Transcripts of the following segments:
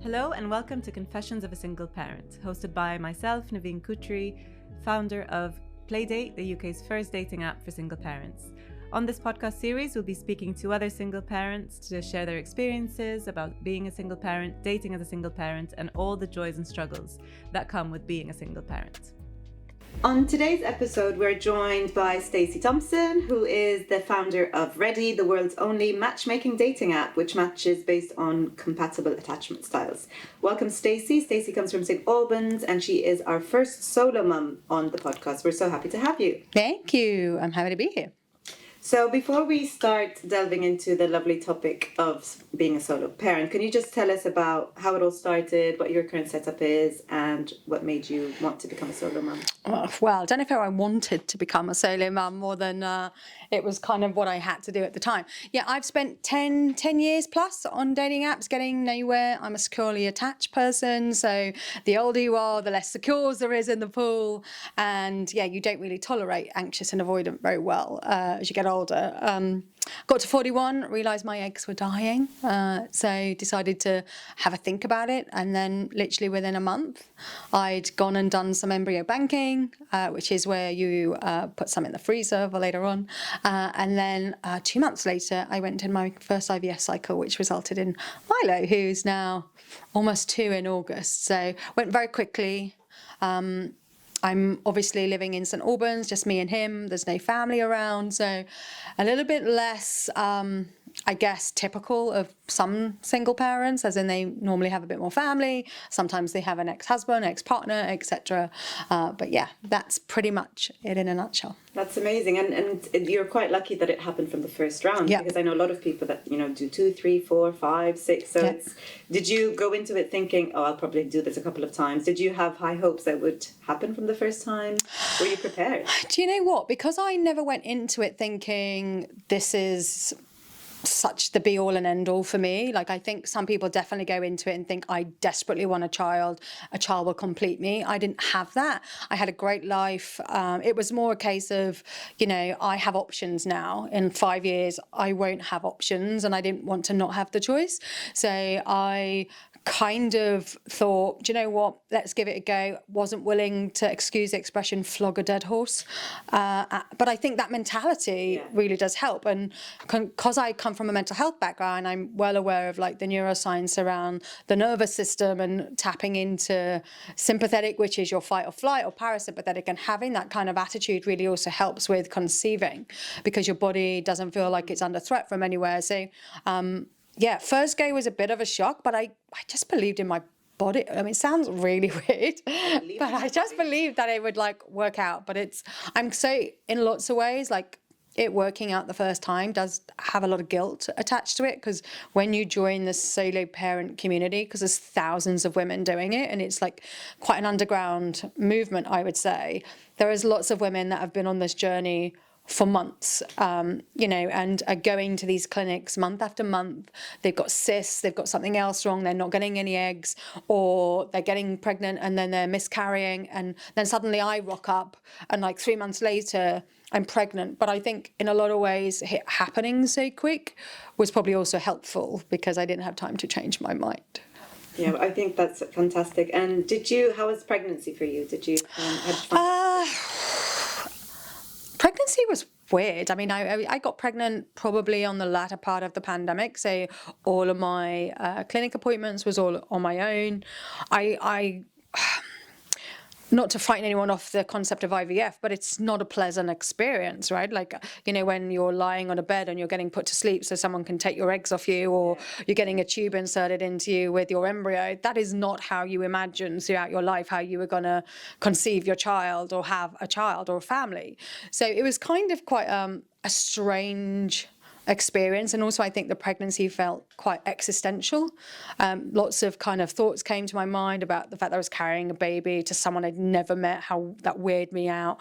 Hello and welcome to Confessions of a Single Parent, hosted by myself, Naveen Kutri, founder of Playdate, the UK's first dating app for single parents. On this podcast series, we'll be speaking to other single parents to share their experiences about being a single parent, dating as a single parent, and all the joys and struggles that come with being a single parent. On today's episode, we're joined by Stacy Thomson, who is the founder of REDDI, the world's only matchmaking dating app, which matches based on compatible attachment styles. Welcome, Stacy. Stacy comes from St. Albans, and she is our first solo mum on the podcast. We're so happy to have you. Thank you. I'm happy to be here. So before we start delving into the lovely topic of being a solo parent, can you just tell us about how it all started, what your current setup is, and what made you want to become a solo mum? Well, I don't know if I wanted to become a solo mum more than it was kind of what I had to do at the time. Yeah, I've spent 10 years plus on dating apps, getting nowhere. I'm a securely attached person, so the older you are, the less secures there is in the pool. And yeah, you don't really tolerate anxious and avoidant very well as you get older. Got to 41, realised my eggs were dying, so decided to have a think about it. And then literally within a month, I'd gone and done some embryo banking, which is where you put some in the freezer for later on. And then 2 months later, I went in my first IVF cycle, which resulted in Milo, who's now almost 2 in August. So went very quickly. I'm obviously living in St. Albans, just me and him. There's no family around, so a little bit less, I guess, typical of some single parents, as in they normally have a bit more family. Sometimes they have an ex-husband, ex-partner, etc. But yeah, that's pretty much it in a nutshell. That's amazing, and you're quite lucky that it happened from the first round, because I know a lot of people that do 2, 3, 4, 5, 6. So did you go into it thinking, oh, I'll probably do this a couple of times? Did you have high hopes that would happen from the first time? Were you prepared? Do you know what? Because I never went into it thinking this is such the be all and end all for me. Like, I think some people definitely go into it and think, I desperately want a child will complete me. I didn't have that. I had a great life. It was more a case of, I have options now. In 5 years, I won't have options, and I didn't want to not have the choice. So I kind of thought, do you know what, let's give it a go. Wasn't willing to, excuse the expression, flog a dead horse. But I think that mentality really does help. And because I come from a mental health background, I'm well aware of like the neuroscience around the nervous system and tapping into sympathetic, which is your fight or flight, or parasympathetic, and having that kind of attitude really also helps with conceiving, because your body doesn't feel like it's under threat from anywhere. So yeah, first go was a bit of a shock, but I just believed in my body. I mean, it sounds really weird, but I just believed that it would like work out. But I'm so, in lots of ways, like it working out the first time does have a lot of guilt attached to it, because when you join the solo parent community, because there's thousands of women doing it, and it's like quite an underground movement, I would say, there is lots of women that have been on this journey for months, and are going to these clinics month after month. They've got cysts, they've got something else wrong, they're not getting any eggs, or they're getting pregnant and then they're miscarrying, and then suddenly I rock up and like 3 months later I'm pregnant. But I think in a lot of ways it happening so quick was probably also helpful, because I didn't have time to change my mind. Yeah, I think that's fantastic. And how was pregnancy for you? Did you Pregnancy was weird. I mean, I got pregnant probably on the latter part of the pandemic, so all of my clinic appointments was all on my own. I not to frighten anyone off the concept of IVF, but it's not a pleasant experience, right? Like, when you're lying on a bed and you're getting put to sleep so someone can take your eggs off you, or you're getting a tube inserted into you with your embryo, that is not how you imagine throughout your life how you were going to conceive your child or have a child or a family. So it was kind of quite a strange experience. And also I think the pregnancy felt quite existential. Lots of kind of thoughts came to my mind about the fact that I was carrying a baby to someone I'd never met, how that weirded me out.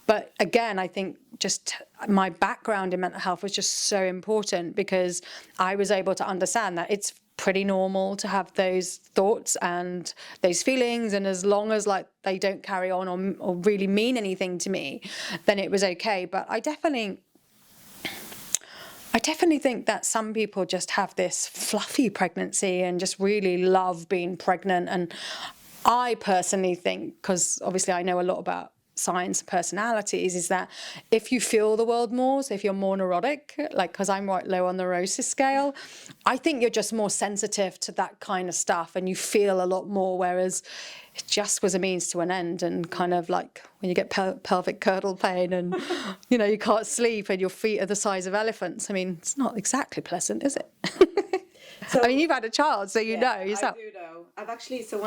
But again, I think just my background in mental health was just so important, because I was able to understand that it's pretty normal to have those thoughts and those feelings, and as long as like they don't carry on or really mean anything to me, then it was okay. But I definitely I definitely think that some people just have this fluffy pregnancy and just really love being pregnant. And I personally think, because obviously I know a lot about science and personalities, is that if you feel the world more, so if you're more neurotic, like because I'm right low on the neurosis scale, I think you're just more sensitive to that kind of stuff and you feel a lot more, whereas it just was a means to an end. And kind of like when you get pelvic curdle pain and you can't sleep and your feet are the size of elephants, I mean, it's not exactly pleasant, is it? So, I mean, you've had a child, so you know yourself. I do know. I've actually, so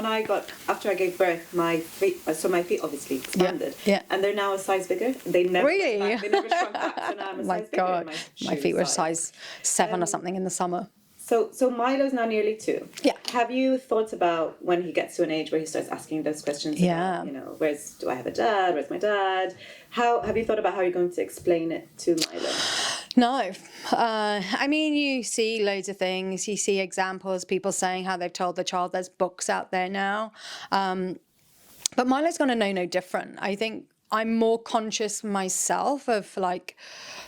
after I gave birth, my feet obviously expanded. Yeah. And they're now a size bigger. They never Really? They never shrunk back, so now I'm a size bigger. God, my feet were size 7 or something in the summer. So Milo's now nearly 2. Yeah. Have you thought about when he gets to an age where he starts asking those questions? Yeah. About, do I have a dad? Where's my dad? Have you thought about how you're going to explain it to Milo? No. I mean, you see loads of things. You see examples, people saying how they've told the child. There's books out there now. But Milo's going to know no different. I think I'm more conscious myself of like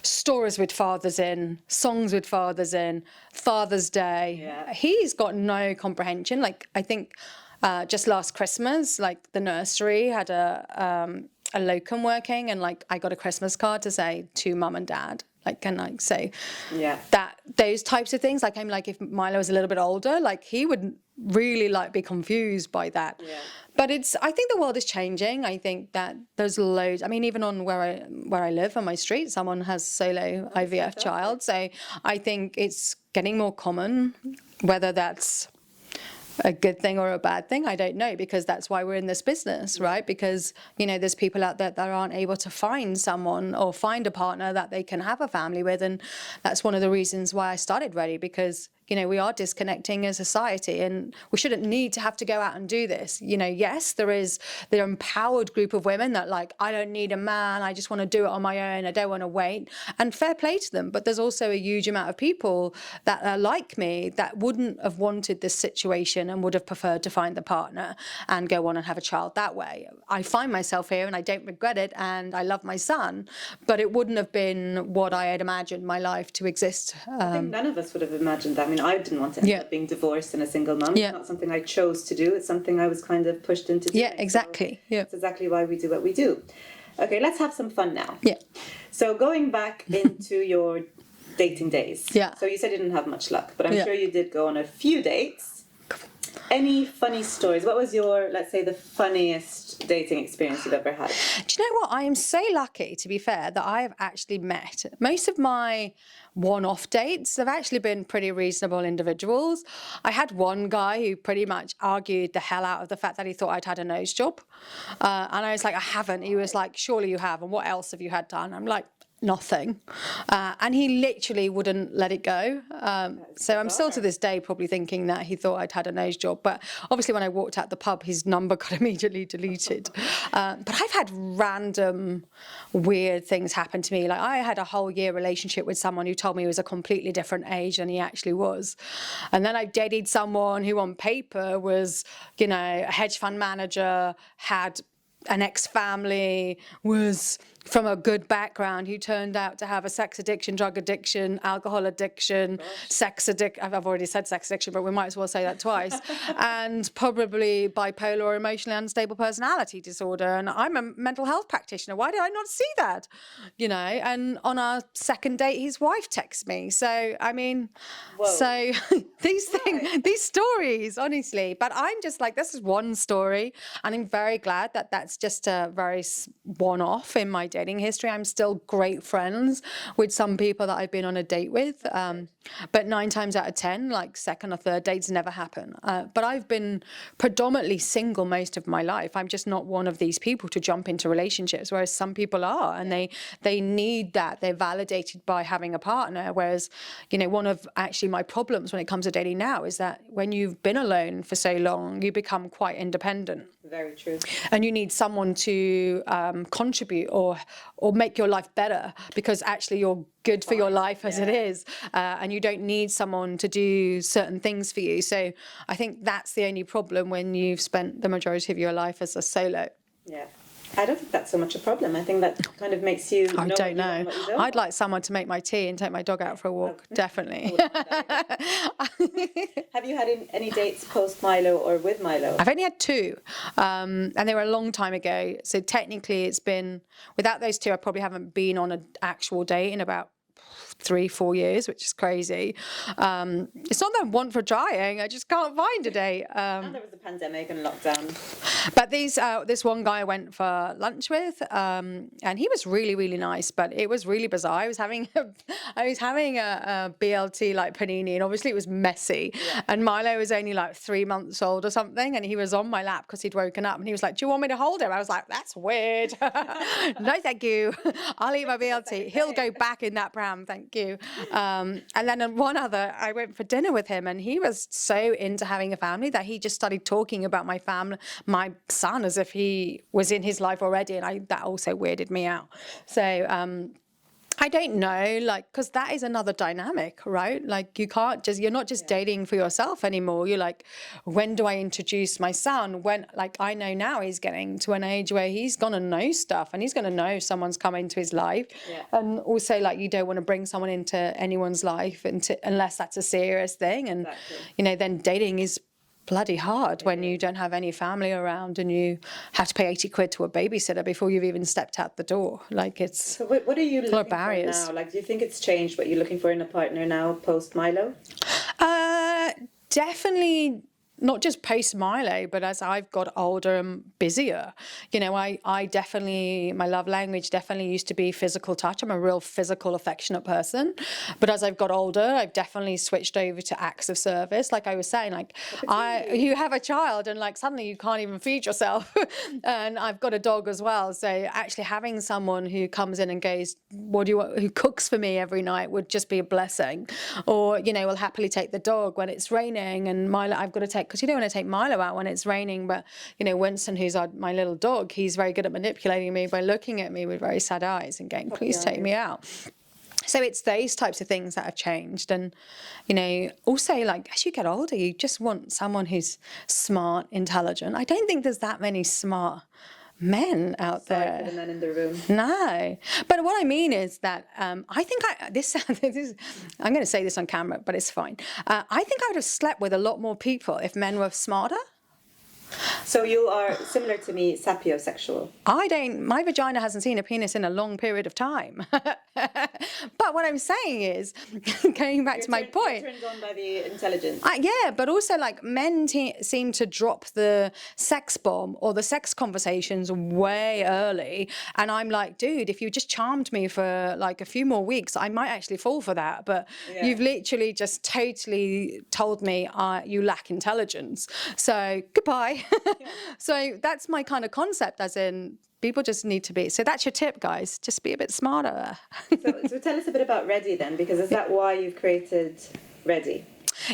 stories with fathers in, songs with fathers in, Father's Day. Yeah. He's got no comprehension. Like, I think just last Christmas, like the nursery had a locum working, and like I got a Christmas card to say to mum and dad. Like, can I say that those types of things? Like, I'm like, if Milo was a little bit older, like he would really like be confused by that. Yeah. But I think the world is changing. I think that there's loads. I mean, even on where I live on my street, someone has solo IVF child. So I think it's getting more common. Whether that's a good thing or a bad thing, I don't know, because that's why we're in this business, right? Because, there's people out there that aren't able to find someone or find a partner that they can have a family with. And that's one of the reasons why I started REDDI, because we are disconnecting as a society and we shouldn't need to have to go out and do this. Yes, there is the empowered group of women that like, I don't need a man, I just want to do it on my own, I don't want to wait. And fair play to them. But there's also a huge amount of people that are like me that wouldn't have wanted this situation and would have preferred to find the partner and go on and have a child that way. I find myself here and I don't regret it and I love my son, but it wouldn't have been what I had imagined my life to exist. I think none of us would have imagined that. I mean, I didn't want to end up being divorced and a single mum. It's not something I chose to do. It's something I was kind of pushed into doing. Yeah, exactly. So that's exactly why we do what we do. Okay, let's have some fun now. Yeah. So going back into your dating days. Yeah. So you said you didn't have much luck, but I'm sure you did go on a few dates. Any funny stories? What was your, let's say, the funniest dating experience you've ever had? Do you know what? I am so lucky, to be fair, that I have actually met most of my one-off dates have actually been pretty reasonable individuals. I had one guy who pretty much argued the hell out of the fact that he thought I'd had a nose job. And I was like, I haven't. He was like, surely you have. And what else have you had done? I'm like, nothing. And he literally wouldn't let it go. So I'm still to this day probably thinking that he thought I'd had a nose job. But obviously when I walked out the pub, his number got immediately deleted. But I've had random weird things happen to me. Like I had a whole year relationship with someone who told me he was a completely different age than he actually was. And then I dated someone who on paper was, a hedge fund manager, had an ex-family, was from a good background, who turned out to have a sex addiction, drug addiction, alcohol addiction, sex addiction. I've already said sex addiction, but we might as well say that twice. And probably bipolar or emotionally unstable personality disorder. And I'm a mental health practitioner. Why did I not see that? And on our second date, his wife texts me. So, I mean, so these things, these stories, honestly. But I'm just like, this is one story. And I'm very glad that that's just a very one-off in my dating history. I'm still great friends with some people that I've been on a date with, but 9 times out of 10, like second or third dates never happen. But I've been predominantly single most of my life. I'm just not one of these people to jump into relationships, whereas some people are, and they need that. They're validated by having a partner. Whereas, one of actually my problems when it comes to dating now is that when you've been alone for so long, you become quite independent. Very true. And you need someone to contribute or make your life better, because actually you're good for your life as it is, and you don't need someone to do certain things for you. So I think that's the only problem when you've spent the majority of your life as a solo. Yeah. I don't think that's so much a problem. I think that kind of makes you I don't know. I'd like like someone to make my tea and take my dog out for a walk, definitely. Have you had any dates post Milo or with Milo? I've only had 2, and they were a long time ago. So technically it's been, without those 2, I probably haven't been on an actual date in about 3-4 years, which is crazy. It's not that I want for trying, I just can't find a date. And there was a pandemic and lockdown. But this one guy I went for lunch with, and he was really, really nice, but it was really bizarre. I was having a BLT like panini, and obviously it was messy. Yeah. And Milo was only like 3 months old or something, and he was on my lap because he'd woken up, and he was like, "Do you want me to hold him?" I was like, "That's weird." No, thank you. I'll eat my BLT. He'll go back in that pram, thank you. And then one other, I went for dinner with him, and he was so into having a family that he just started talking about my family, my son, as if he was in his life already, and that also weirded me out. So I don't know, like, because that is another dynamic, right? Like, you're not just dating for yourself anymore. You're like, when do I introduce my son? When, like, I know now he's getting to an age where he's going to know stuff, and he's going to know someone's coming into his life. Yeah. And also, like, you don't want to bring someone into anyone's life unless that's a serious thing. And, then dating is bloody hard when you don't have any family around and you have to pay 80 quid to a babysitter before you've even stepped out the door. Like, it's so what are you looking for barriers now? Like, do you think it's changed what you're looking for in a partner now post Milo? Definitely not just post Milo, but as I've got older and busier. I definitely, my love language definitely used to be physical touch. I'm a real physical, affectionate person. But as I've got older, I've definitely switched over to acts of service. Like I was saying, like, you have a child and like suddenly you can't even feed yourself. And I've got a dog as well. So actually having someone who comes in and goes, "What do you want?" who cooks for me every night would just be a blessing. Or, will happily take the dog when it's raining, and Milo, I've got to take, because you don't want to take Milo out when it's raining, but Winston, who's my little dog, he's very good at manipulating me by looking at me with very sad eyes and going, "Please take me out." So it's those types of things that have changed. And also, like, as you get older, you just want someone who's smart, intelligent. I don't think there's that many smart men out there. For the men in the room. No, but what I mean is that I think I'm going to say this on camera, but it's fine. I think I would have slept with a lot more people if men were smarter. So you are similar to me, sapiosexual. My vagina hasn't seen a penis in a long period of time. But what I'm saying is, going back to my point. You're turned on by the intelligence. Yeah, but also like men seem to drop the sex bomb or the sex conversations way early. And I'm like, dude, if you just charmed me for like a few more weeks, I might actually fall for that. But you've literally just totally told me you lack intelligence. So goodbye. So that's my kind of concept, as in people just need to be. So that's your tip, guys. Just be a bit smarter. So tell us a bit about REDDI then, because is that why you've created REDDI?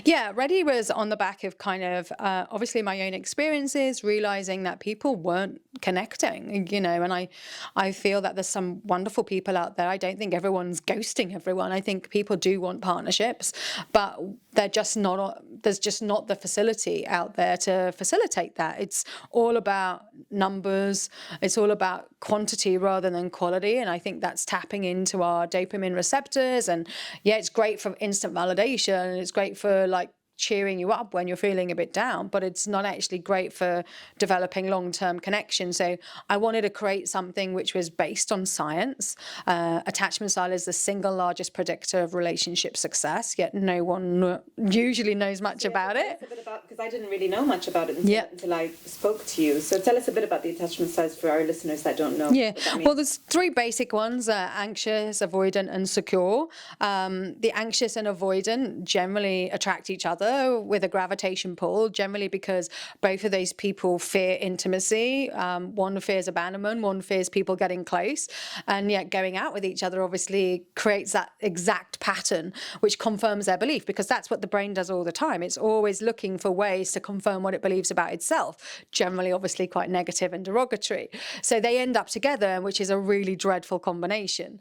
Yeah, REDDI was on the back of kind of obviously my own experiences, realizing that people weren't connecting, and I feel that there's some wonderful people out there. I don't think everyone's ghosting everyone. I think people do want partnerships, but there's just not the facility out there to facilitate that. It's all about numbers. It's all about quantity rather than quality. And I think that's tapping into our dopamine receptors. And it's great for instant validation. It's great for like cheering you up when you're feeling a bit down, but it's not actually great for developing long-term connection. So I wanted to create something which was based on science. Attachment style is the single largest predictor of relationship success, yet no one usually knows much about it. Because I didn't really know much about it until I spoke to you. So tell us a bit about the attachment styles for our listeners that don't know. Yeah, well, there's 3 basic ones, anxious, avoidant, and secure. The anxious and avoidant generally attract each other with a gravitation pull, generally because both of those people fear intimacy. One fears abandonment, one fears people getting close, and yet going out with each other obviously creates that exact pattern, which confirms their belief, because that's what the brain does all the time. It's always looking for ways to confirm what it believes about itself, generally obviously quite negative and derogatory. So they end up together, which is a really dreadful combination.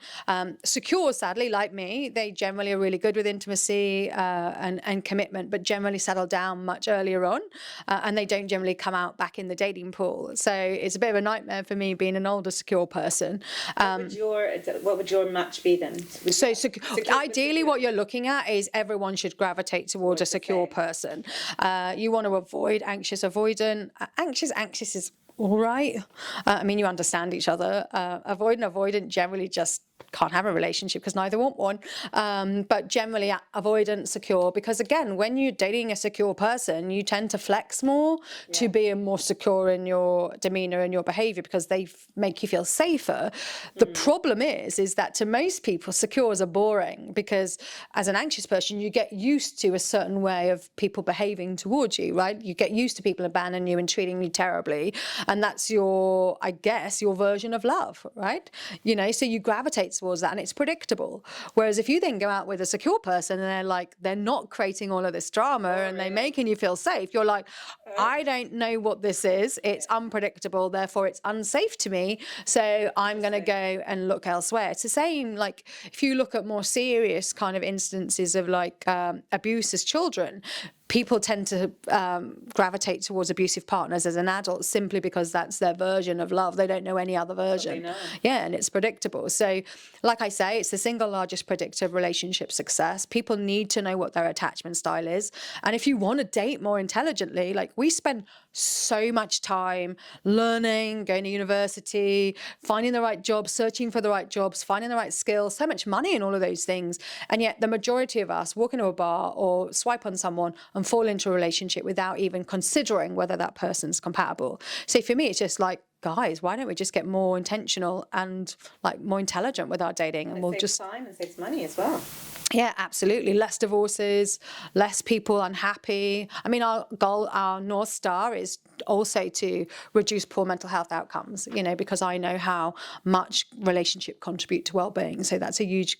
Secure, sadly, like me, they generally are really good with intimacy and commitment, but generally settle down much earlier on, and they don't generally come out back in the dating pool. So it's a bit of a nightmare for me being an older, secure person. What would your match be then? Ideally, what you're looking at is everyone should gravitate towards a secure person. You want to avoid anxious, avoidant. Anxious is all right. I mean, you understand each other. Avoidant generally just can't have a relationship because neither want one. But generally avoidant, secure, because again, when you're dating a secure person, you tend to flex more to be more secure in your demeanor and your behavior because they make you feel safer. The problem is that to most people, secures are boring because as an anxious person, you get used to a certain way of people behaving towards you, right? You get used to people abandoning you and treating you terribly. And that's your version of love, right? You know, so you gravitate towards that and it's predictable. Whereas if you then go out with a secure person and they're not creating all of this drama and they're making you feel safe, you're like, I don't know what this is. It's unpredictable. Therefore, it's unsafe to me. So I'm going to go and look elsewhere. It's the same, like if you look at more serious kind of instances of abuse as children, people tend to gravitate towards abusive partners as an adult simply because that's their version of love. They don't know any other version. Yeah, and it's predictable. So, like I say, it's the single largest predictor of relationship success. People need to know what their attachment style is. And if you want to date more intelligently, like we spend so much time learning, going to university, finding the right jobs, searching for the right jobs, finding the right skills, so much money in all of those things. And yet the majority of us walk into a bar or swipe on someone and fall into a relationship without even considering whether that person's compatible. So for me, it's just like, guys, why don't we just get more intentional and more intelligent with our dating, and we'll just time and saves money as well. Yeah, absolutely. Less divorces, less people unhappy. I mean, our goal, our North Star is also to reduce poor mental health outcomes, you know, because I know how much relationship contribute to well-being. So that's a huge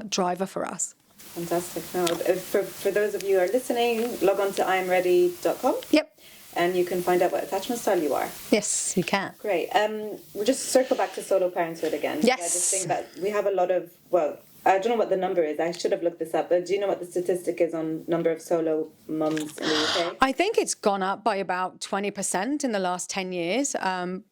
driver for us. Fantastic. No, for those of you who are listening, log on to IamReDDI.com. Yep. And you can find out what attachment style you are. Yes, you can. Great. We'll just circle back to solo parenthood again. Yes. I just think that we have a lot of, I don't know what the number is. I should have looked this up. But do you know what the statistic is on number of solo mums in the UK? I think it's gone up by about 20% in the last 10 years.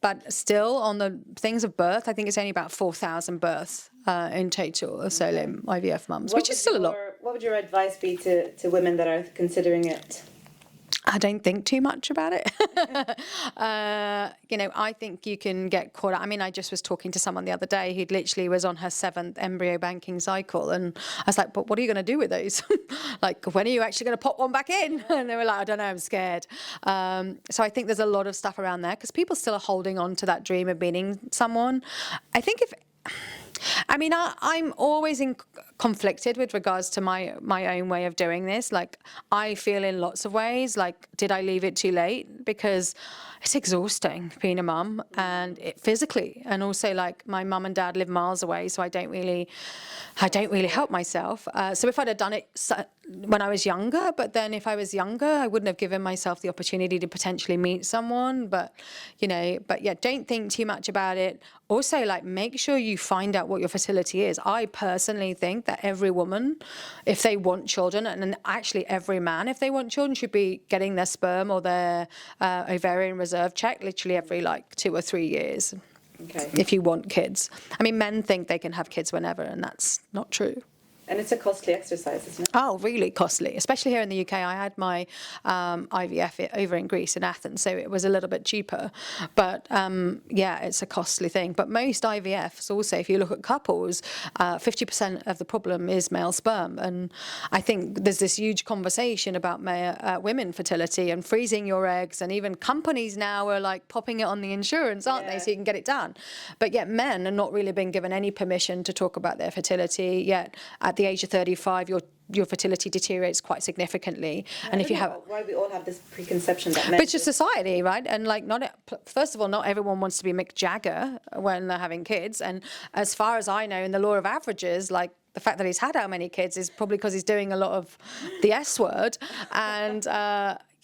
But still, on the things of birth, I think it's only about 4,000 births in total of solo IVF mums, which is still a lot. What would your advice be to women that are considering it? I don't think too much about it. You know, I think you can get caught up. I mean, I just was talking to someone the other day who literally was on her 7th embryo banking cycle. And I was like, but what are you going to do with those? When are you actually going to pop one back in? And they were like, I don't know, I'm scared. So I think there's a lot of stuff around there because people still are holding on to that dream of meeting someone. I think I'm always conflicted with regards to my own way of doing this. I feel in lots of ways, did I leave it too late? Because it's exhausting being a mum and physically. And also my mum and dad live miles away, so I don't really help myself. So if I'd have done it when I was younger, but then if I was younger, I wouldn't have given myself the opportunity to potentially meet someone. But don't think too much about it. Also, make sure you find out what your fertility is. I personally think that every woman, if they want children, and actually every man, if they want children, should be getting their sperm or their ovarian reserve checked literally every 2 or 3 years. Okay. If you want kids. I mean, men think they can have kids whenever, and that's not true. And it's a costly exercise, isn't it? Oh, really costly, especially here in the UK. I had my IVF over in Greece, in Athens, so it was a little bit cheaper. But it's a costly thing. But most IVFs also, if you look at couples, 50% of the problem is male sperm. And I think there's this huge conversation about women fertility and freezing your eggs. And even companies now are popping it on the insurance, aren't they, so you can get it done. But yet men are not really being given any permission to talk about their fertility yet. At the age of 35, your fertility deteriorates quite significantly. And if you have why we all have this preconception that men. But it's just society, right? And first of all, not everyone wants to be Mick Jagger when they're having kids. And as far as I know, in the law of averages, the fact that he's had how many kids is probably because he's doing a lot of the S word. And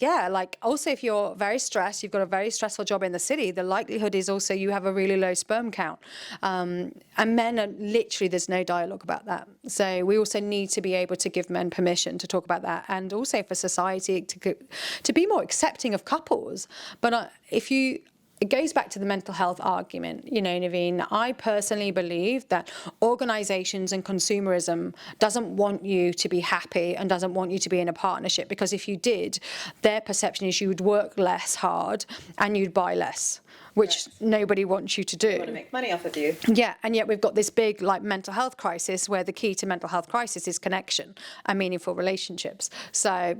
yeah, like also if you're very stressed, you've got a very stressful job in the city, the likelihood is also you have a really low sperm count. And men are literally, there's no dialogue about that. So we also need to be able to give men permission to talk about that, and also for society to be more accepting of couples. But it goes back to the mental health argument, Naveen. I personally believe that organisations and consumerism doesn't want you to be happy and doesn't want you to be in a partnership, because if you did, their perception is you would work less hard and you'd buy less, which nobody wants you to do. They want to make money off of you. Yeah, and yet we've got this big mental health crisis, where the key to mental health crisis is connection and meaningful relationships. So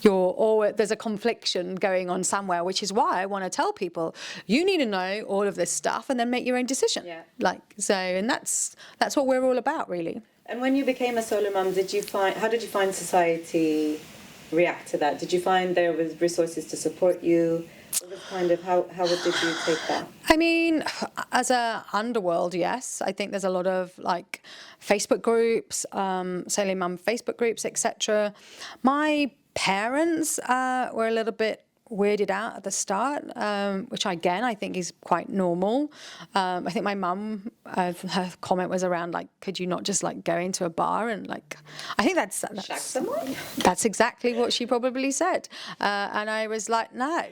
there's a confliction going on somewhere, which is why I want to tell people you need to know all of this stuff and then make your own decision. Yeah. And that's what we're all about, really. And when you became a solo mum, how did you find society react to that? Did you find there was resources to support you? What was how did you take that? I mean, as a underworld, yes. I think there's a lot of Facebook groups, solo mum Facebook groups, etc. My parents were a little bit weirded out at the start, which again I think is quite normal. I think my mum, her comment was around could you not just go into a bar and I think that's shack someone? That's exactly what she probably said, and I was like, no,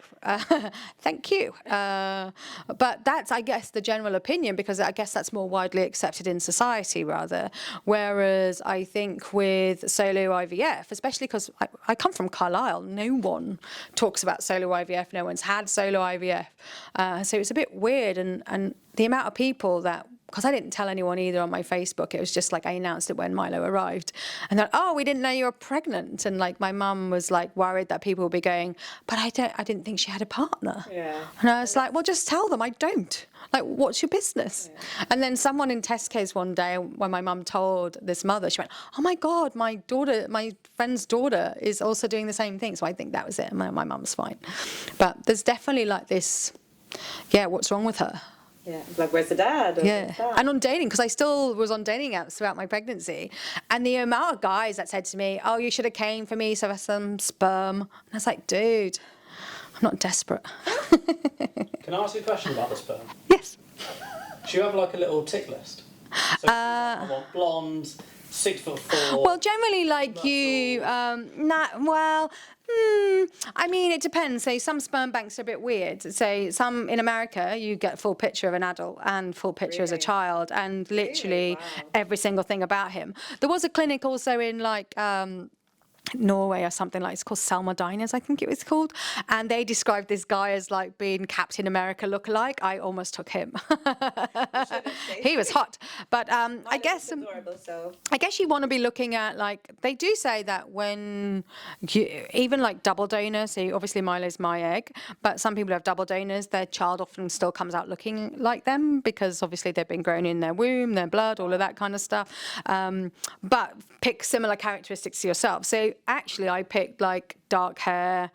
thank you. But that's, I guess, the general opinion, because I guess that's more widely accepted in society rather. Whereas I think with solo IVF, especially because I come from Carlisle, no one talks about solo IVF, no one's had solo IVF. So it's a bit weird, and the amount of people that, because I didn't tell anyone either on my Facebook, it was just I announced it when Milo arrived, and they're oh, we didn't know you were pregnant, and my mum was worried that people would be going, but I didn't think she had a partner. Yeah. And I was like, well, just tell them I don't. What's your business? Yeah. And then someone in Tesco's one day, when my mum told this mother, she went, oh my God, my friend's daughter is also doing the same thing. So I think that was it. My mum's fine. But there's definitely this, what's wrong with her? Yeah, where's the dad? Yeah, and on dating, because I still was on dating apps throughout my pregnancy, and the amount of guys that said to me, oh, you should have came for me, so I have some sperm. And I was like, dude, I'm not desperate. Can I ask you a question about the sperm? Yes. Do you have a little tick list? So I want blonde, 6'4". Well, generally, I mean, it depends. So some sperm banks are a bit weird. So some in America, you get full picture of an adult and full picture as a child, and literally every single thing about him. There was a clinic also in Norway or something it's called Selma Diners, I think it was called, and they described this guy as being Captain America lookalike. I almost took him. He was hot, but I guess adorable, so. I guess you want to be looking at they do say that when even double donors, so obviously Milo's my egg, but some people have double donors, their child often still comes out looking like them, because obviously they've been grown in their womb, their blood, all of that kind of stuff, but pick similar characteristics to yourself. So actually I picked dark hair,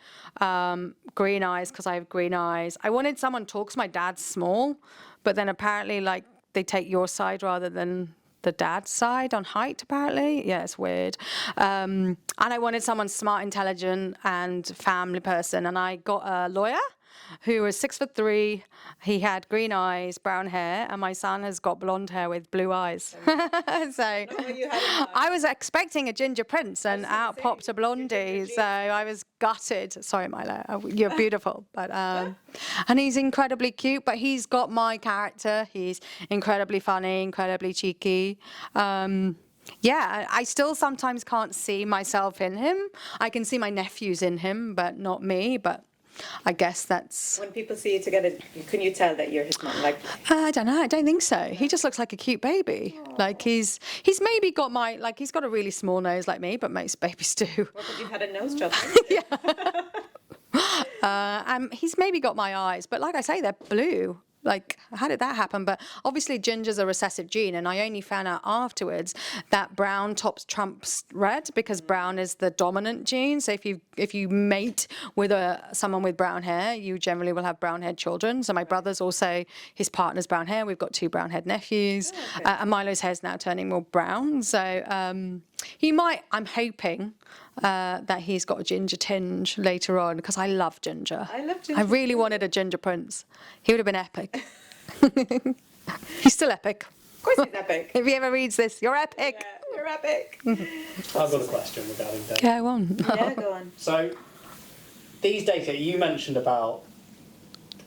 green eyes, because I have green eyes. I wanted someone tall because my dad's small, but then apparently they take your side rather than the dad's side on height, apparently. Yeah, it's weird. And I wanted someone smart, intelligent, and family person, and I got a lawyer who was 6'3". He had green eyes, brown hair, and my son has got blonde hair with blue eyes. So I was expecting a ginger prince, and out popped a blondie. So I was gutted. Sorry, Milo, you're beautiful, but and he's incredibly cute. But he's got my character. He's incredibly funny, incredibly cheeky. Yeah, I still sometimes can't see myself in him. I can see my nephews in him, but not me. But I guess that's... When people see you together, can you tell that you're his mum? I don't know. I don't think so. He just looks like a cute baby. Aww. He's maybe got he's got a really small nose like me, but most babies do. Well, but you've had a nose job. Yeah. He's maybe got my eyes, but like I say, they're blue. How did that happen? But obviously ginger's a recessive gene, and I only found out afterwards that brown trumps red, because brown is the dominant gene. So if you mate with someone with brown hair, you generally will have brown-haired children. So my brother's also, his partner's brown hair. We've got 2 brown-haired nephews. And Milo's hair's now turning more brown. So He might. I'm hoping that he's got a ginger tinge later on, because I love ginger. I love ginger. I really wanted a ginger prince. He would have been epic. He's still epic. Of course he's epic. If he ever reads this, you're epic. Yeah, you're epic. I've got a question regarding dating. Go on. Yeah, go on. So, these dating, you mentioned about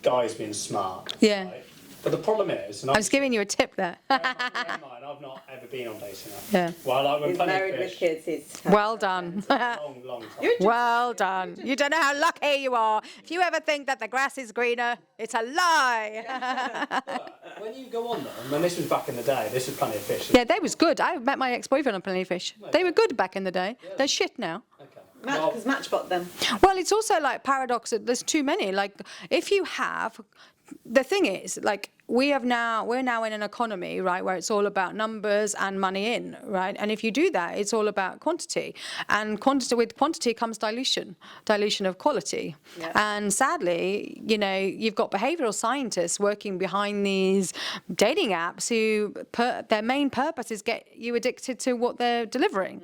guys being smart. Yeah. Right? But the problem is, and I was giving you a tip there. bear in mind, I've not ever been on dating apps. Yeah. Well, like when He's Plenty of married with Fish, kids. He's Well done. long time. Well done. You don't know how lucky you are. If you ever think that the grass is greener, it's a lie. But when you go on them, and this was back in the day, this was Plenty of Fish. Yeah, they was good. I met my ex-boyfriend on Plenty of Fish. They were good back in the day. They're shit now. Okay. because Match bought them. Well, it's also like paradox that there's too many. Like, if you have, the thing is, like, we're now in an economy, right, where it's all about numbers and money in, right? And if you do that, it's all about quantity. And with quantity comes dilution of quality. Yeah. And sadly, you know, you've got behavioral scientists working behind these dating apps who their main purpose is get you addicted to what they're delivering.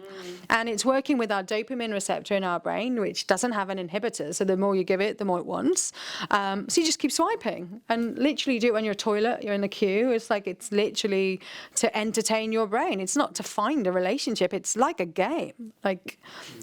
And it's working with our dopamine receptor in our brain, which doesn't have an inhibitor. So the more you give it, the more it wants. So you just keep swiping and literally do it on your toilet, you're in a queue. It's like, it's literally to entertain your brain. It's not to find a relationship. It's like a game. Like,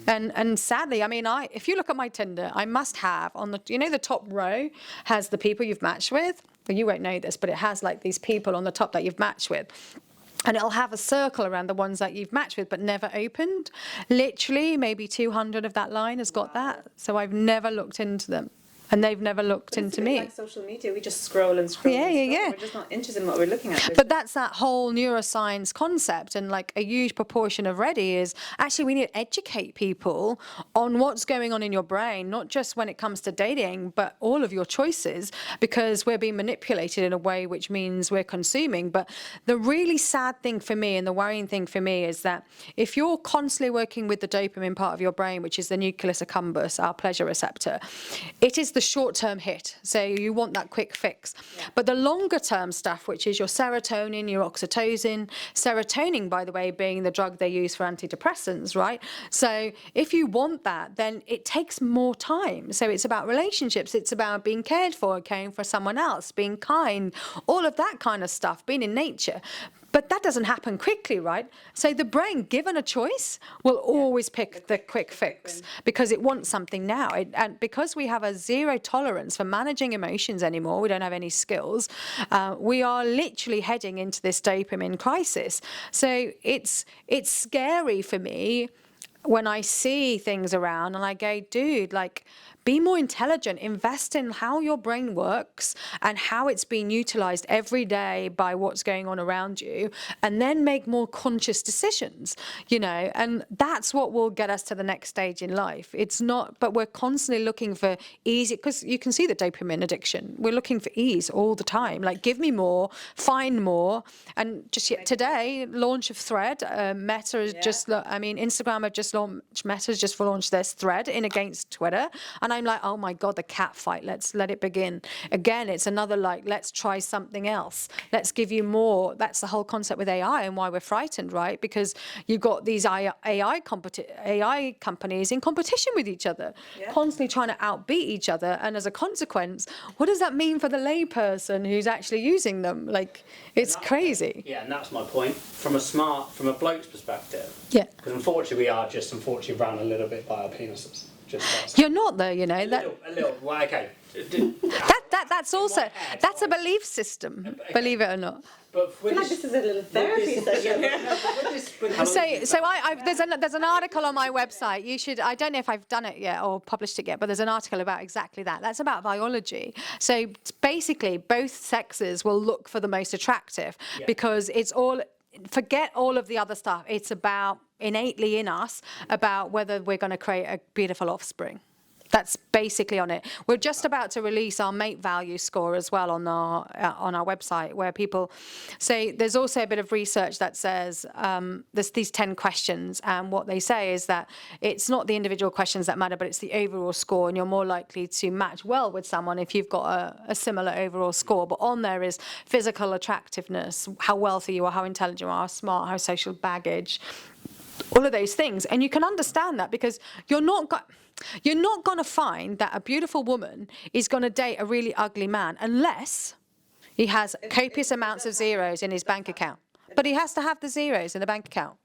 and sadly, I mean, if you look at my Tinder, I must have on the, you know, the top row has the people you've matched with. Well, you won't know this, but it has like these people on the top that you've matched with. And it'll have a circle around the ones that you've matched with but never opened. Literally, maybe 200 of that line has got that. So I've never looked into them. And they've never looked into me. Like social media, we just scroll and scroll. Yeah, and yeah, scroll. yeah. We're just not interested in what we're looking at. But that's that whole neuroscience concept, and like a huge proportion of REDDI is actually we need to educate people on what's going on in your brain, not just when it comes to dating, but all of your choices, because we're being manipulated in a way which means we're consuming. But the really sad thing for me and the worrying thing for me is that if you're constantly working with the dopamine part of your brain, which is the nucleus accumbens, our pleasure receptor, it is the short-term hit. So you want that quick fix. Yeah. But the longer-term stuff, which is your serotonin, your oxytocin, serotonin, by the way, being the drug they use for antidepressants, right? So if you want that, then it takes more time. So it's about relationships. It's about being cared for, caring for someone else, being kind, all of that kind of stuff, being in nature. But that doesn't happen quickly, right? So the brain, given a choice, will always pick the quick fix because it wants something now. And because we have a zero tolerance for managing emotions anymore, we don't have any skills, we are literally heading into this dopamine crisis. So it's scary for me when I see things around and I go, dude, like, be more intelligent, invest in how your brain works and how it's being utilized every day by what's going on around you, and then make more conscious decisions, you know, and that's what will get us to the next stage in life. It's not, but we're constantly looking for easy, because you can see the dopamine addiction. We're looking for ease all the time, like give me more, find more. And just today, launch of Thread, Meta has Instagram have just launched, Meta's just launched this Thread in against Twitter. And I'm like, oh my God, the cat fight. Let's let it begin. Again, it's another like, let's try something else. Let's give you more. That's the whole concept with AI and why we're frightened, right? Because you've got these AI companies in competition with each other, constantly trying to outbeat each other. And as a consequence, what does that mean for the layperson who's actually using them? Like, it's crazy. Yeah, and that's my point. From a bloke's perspective. Yeah. Because unfortunately, we are just run a little bit by our penises. You're not though, you know. A little. Well, okay. That's also that's a belief system. Okay. Believe it or not. But I feel like this is a little therapy session. There's an article on my website. You should. I don't know if I've done it yet or published it yet, but there's an article about exactly that. That's about biology. So basically, both sexes will look for the most attractive because it's all. Forget all of the other stuff. It's about innately in us about whether we're going to create a beautiful offspring. That's basically on it. We're just about to release our mate value score as well on our website, where people say there's also a bit of research that says there's these 10 questions, and what they say is that it's not the individual questions that matter, but it's the overall score, and you're more likely to match well with someone if you've got a similar overall score. But on there is physical attractiveness, how wealthy you are, how intelligent you are, how smart, how social baggage, all of those things. And you can understand that because you're not going to find that a beautiful woman is going to date a really ugly man unless he has copious amounts of zeros in his bank account. But he has to have the zeros in the bank account.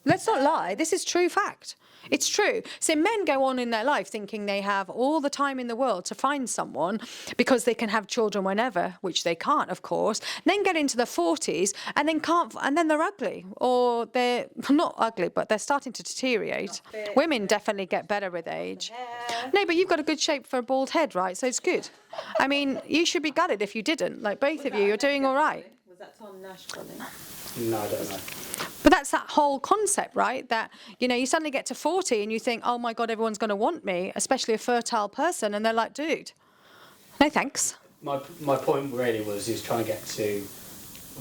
Let's not lie. This is true fact. It's true. So men go on in their life thinking they have all the time in the world to find someone because they can have children whenever, which they can't, of course. Then get into the 40s and then can't, and then they're ugly, or they're not ugly, but they're starting to deteriorate. Women definitely get better with age. No, but you've got a good shape for a bald head, right? So it's good. I mean, you should be gutted if you didn't. Like both of you, you're doing all right. Was that Tom Nash calling? No, I don't know. But that's that whole concept, right? That, you know, you suddenly get to 40 and you think, oh my God, everyone's going to want me, especially a fertile person. And they're like, dude, no thanks. My point really was trying to get to,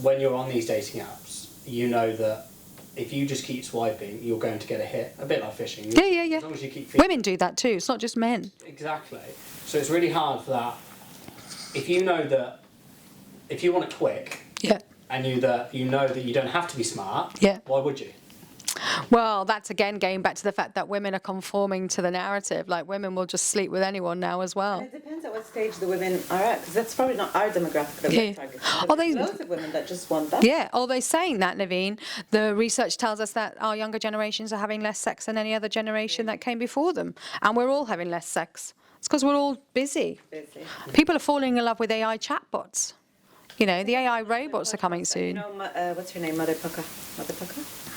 when you're on these dating apps, you know that if you just keep swiping, you're going to get a hit. A bit like fishing. Yeah. As long as you keep Women do that too. It's not just men. Exactly. So it's really hard for that. If you know that, if you want it quick, Yeah. and you know that you don't have to be smart, Yeah. why would you? Well, that's again going back to the fact that women are conforming to the narrative. Like women will just sleep with anyone now as well. It depends at what stage the women are at, because that's probably not our demographic that we're targeting. There's loads of women that just want that. Yeah, although saying that, Naveen, the research tells us that our younger generations are having less sex than any other generation that came before them. And we're all having less sex. It's because we're all busy. People are falling in love with AI chatbots. You know, the AI robots are coming soon. You know, what's her name? Mother Pucker.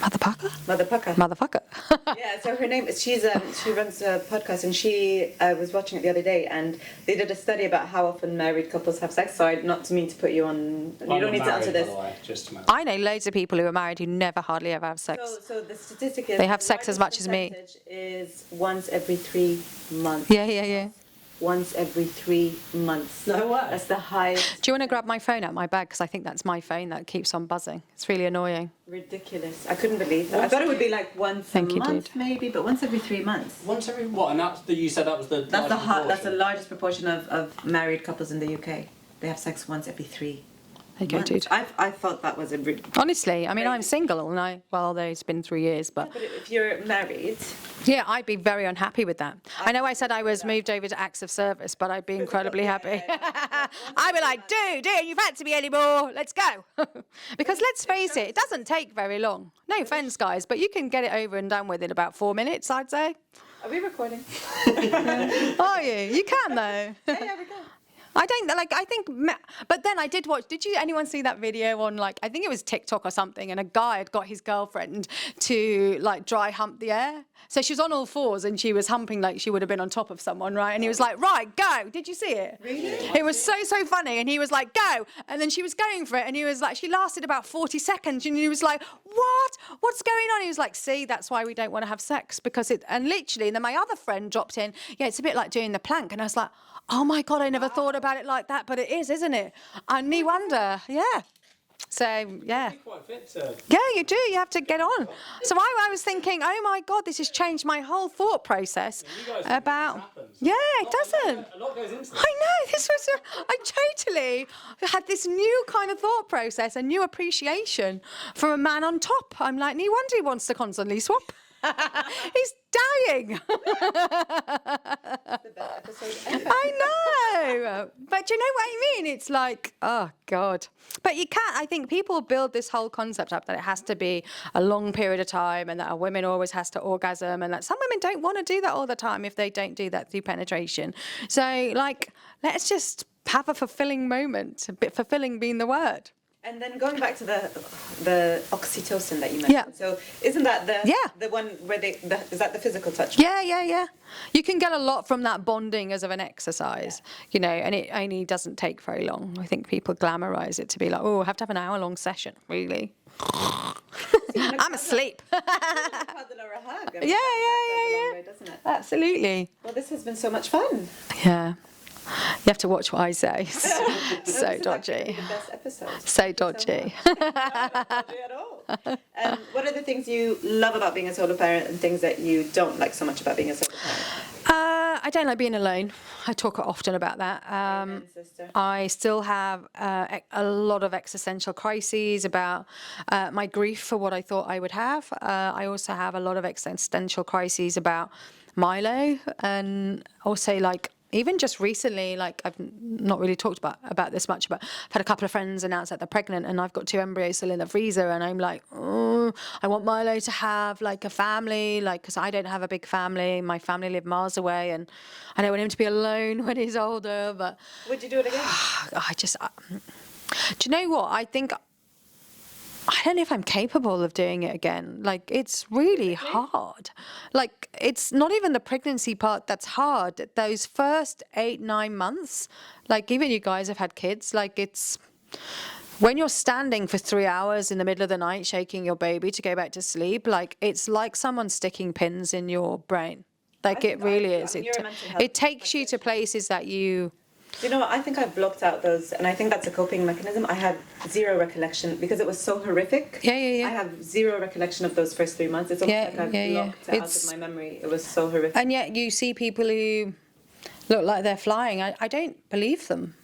Motherfucker. Yeah, so her name is, she runs a podcast, and she was watching it the other day, and they did a study about how often married couples have sex. So not to mean to put you on, you don't need to answer this. I know loads of people who are married who never hardly ever have sex. So the statistic is, they have sex as much as me. Is once every 3 months. Yeah. Once every 3 months. No way. That's the highest. Do you want to grab my phone out of my bag? Because I think that's my phone that keeps on buzzing. It's really annoying. Ridiculous. I couldn't believe that. I thought it would be like once a month, maybe, but once every 3 months. Once every what? And you said that was the that's the largest proportion of married couples in the UK. They have sex once every 3 There you go, dude. I thought that was a honestly, I mean, I'm single, and although it's been 3 years, but if you're married, yeah, I'd be very unhappy with that. I know I said I was moved over to acts of service, but I'd be incredibly happy. I'd be like, dude, you fancy me anymore? Let's go. Because let's face it doesn't take very long. No offense, guys, but you can get it over and done with in about 4 minutes, I'd say. Are we recording? Are you? You can though. Yeah, we can. But then I did watch, anyone see that video on I think it was TikTok or something, and a guy had got his girlfriend to dry hump the air. So she was on all fours and she was humping like she would have been on top of someone, right? And he was like, right, go. Did you see it? Really? It was so funny. And he was like, go. And then she was going for it. And he was like, she lasted about 40 seconds. And he was like, what? What's going on? He was like, see, that's why we don't want to have sex. And literally, and then my other friend dropped in, yeah, it's a bit like doing the plank. And I was like, oh my God, I never thought about it like that, but it is, isn't it? And no wonder, yeah. So, yeah. Yeah, you do. You have to get on. So I was thinking, oh my God, this has changed my whole thought process about. Yeah, it doesn't. A lot goes into this. I know. I totally had this new kind of thought process, a new appreciation for a man on top. I'm like, no wonder he wants to constantly swap. He's dying. I know. But you know what I mean? It's like, oh God. But you can't, I think people build this whole concept up that it has to be a long period of time, and that a woman always has to orgasm, and that some women don't want to do that all the time if they don't do that through penetration. So let's just have a fulfilling moment, a bit fulfilling being the word. And then going back to the oxytocin that you mentioned. Yeah. So isn't that the one where is that the physical touch? Yeah. You can get a lot from that bonding as of an exercise, and it only doesn't take very long. I think people glamorize it to be like, oh, I have to have an hour-long session, really. I'm asleep. Or a hug. Yeah. Doesn't it? Absolutely. Well, this has been so much fun. Yeah. You have to watch what I say. So dodgy. The best episodes. So dodgy. Not dodgy at all. What are the things you love about being a solo parent, and things that you don't like so much about being a solo parent? I don't like being alone. I talk often about that. Sister. I still have a lot of existential crises about my grief for what I thought I would have. I also have a lot of existential crises about Milo, and also like even just recently, like I've not really talked about this much, but I've had a couple of friends announce that they're pregnant, and I've got 2 embryos still in the freezer, and I'm like, oh, I want Milo to have like a family, like, because I don't have a big family. My family live miles away, and I don't want him to be alone when he's older. But Would you do it again? do you know what? I don't know if I'm capable of doing it again. Like, it's really hard. Like, it's not even the pregnancy part that's hard. Those first 8-9 months, like, even you guys have had kids, like, it's when you're standing for 3 hours in the middle of the night shaking your baby to go back to sleep, like, it's like someone sticking pins in your brain. Like, it really is. It takes you to places that you... You know what, I think I blocked out those, and I think that's a coping mechanism. I had zero recollection because it was so horrific. Yeah. I have zero recollection of those first 3 months. It's almost like I've blocked it out of my memory. It was so horrific. And yet you see people who look like they're flying. I don't believe them.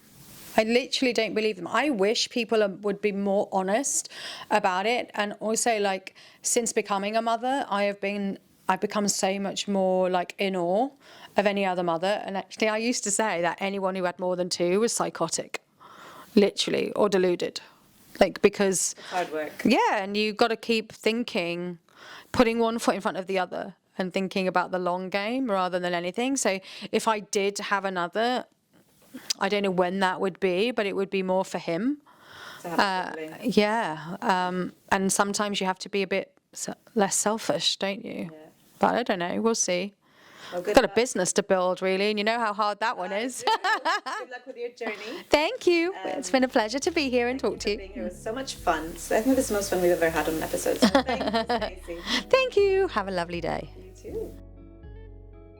I literally don't believe them. I wish people would be more honest about it. And also, like, since becoming a mother, I've become so much more like in awe of any other mother. And actually, I used to say that anyone who had more than 2 was psychotic, literally, or deluded. Like, because... It's hard work. Yeah, and you've got to keep thinking, putting one foot in front of the other and thinking about the long game rather than anything. So if I did have another, I don't know when that would be, but it would be more for him. And sometimes you have to be a bit less selfish, don't you? Yeah. But I don't know, we'll see. Well, got a business to build, really, and you know how hard that one is. Good luck with your journey. Thank you. It's been a pleasure to be here and talk to you. It was so much fun. So I think this is the most fun we've ever had on an episode. So thank you, Stacey. Thank you. Have a lovely day. You too.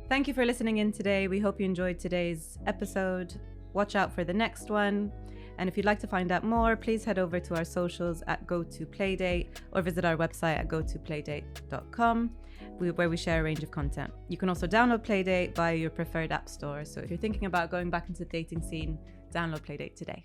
Thank you for listening in today. We hope you enjoyed today's episode. Watch out for the next one. And if you'd like to find out more, please head over to our socials at GoToPlaydate or visit our website at gotoplaydate.com, where we share a range of content. You can also download Playdate via your preferred app store. So if you're thinking about going back into the dating scene, download Playdate today.